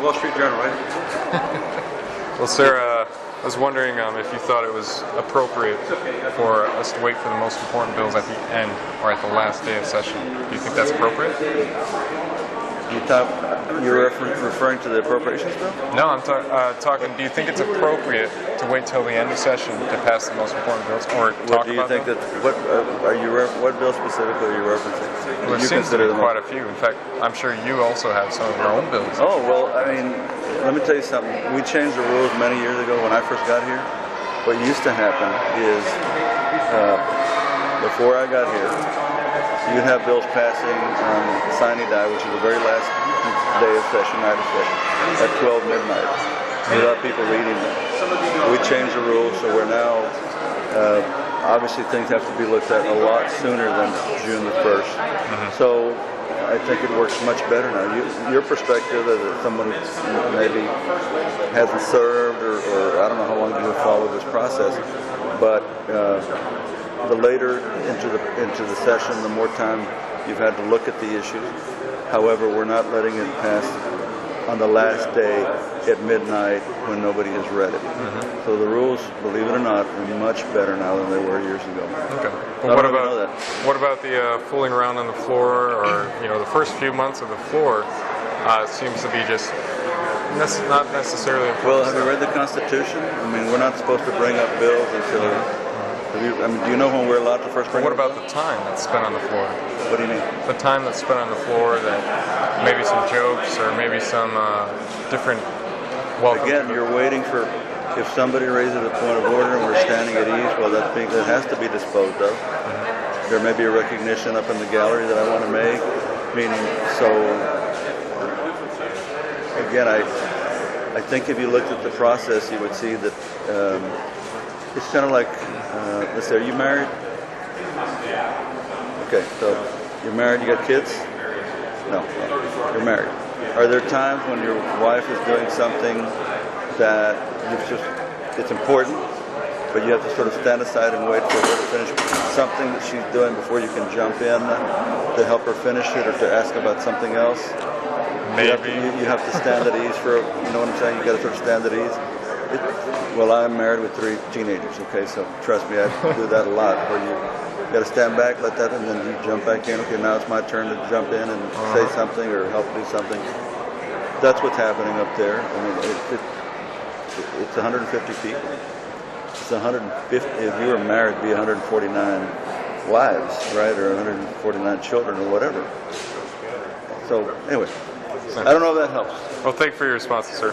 Wall Street Journal, right? Well, sir, I was wondering if you thought it was appropriate for us to wait for the most important bills at the end or at the last day of session. Do you think that's appropriate? You're referring to the appropriations bill? No, I'm talking. Do you think it's appropriate to wait till the end of session to pass the most important bills, or talk about them? What bill specifically are you referencing? Well, there seems to be quite a few. In fact, I'm sure you also have some of your own bills. Oh well, I mean, let me tell you something. We changed the rules many years ago when I first got here. What used to happen is, before I got here, you'd have bills passing on sine die, which is the very last day of session, night of session, at 12 midnight, without people reading them. We changed the rules, so we're now, obviously things have to be looked at a lot sooner than June the 1st. So I think it works much better now. Your perspective as someone who maybe hasn't served, or I don't know how long you have followed this process, but the later into the session, the more time you've had to look at the issues. However, we're not letting it pass on the last day at midnight when nobody has read it. So the rules, believe it or not, are much better now than they were years ago. Okay. Well, what about the fooling around on the floor, or the first few months of the floor seems to be just not necessarily. Well, have you read the Constitution? I mean, we're not supposed to bring up bills until. Do you know when we're allowed to first bring What up about bills? the time that's spent on the floor? What do you mean? The time that's spent on the floor, that maybe some jokes or maybe some different welcome. Again, you're waiting for, if somebody raises a point of order and we're standing at ease, well, that has to be disposed of. There may be a recognition up in the gallery that I want to make, meaning, so, again, I think if you looked at the process, you would see that it's kind of like, let's say, are you married? Okay, so you're married, you got kids? No, you're married. Are there times when your wife is doing something that it's important, but you have to sort of stand aside and wait for her to finish something that she's doing before you can jump in to help her finish it, or to ask about something else? Maybe. You have to stand at ease for, you know what I'm saying? You got to sort of stand at ease. Well, I'm married with 3 teenagers, okay, so trust me, I do that a lot, where you got to stand back, let that, and then you jump back in. Okay, now it's my turn to jump in and say something or help do something. That's what's happening up there. I mean, it's 150 people. It's 150. If you were married, it'd be 149 wives, right, or 149 children, or whatever. So anyway, I don't know if that helps. Well, thank you for your response, sir.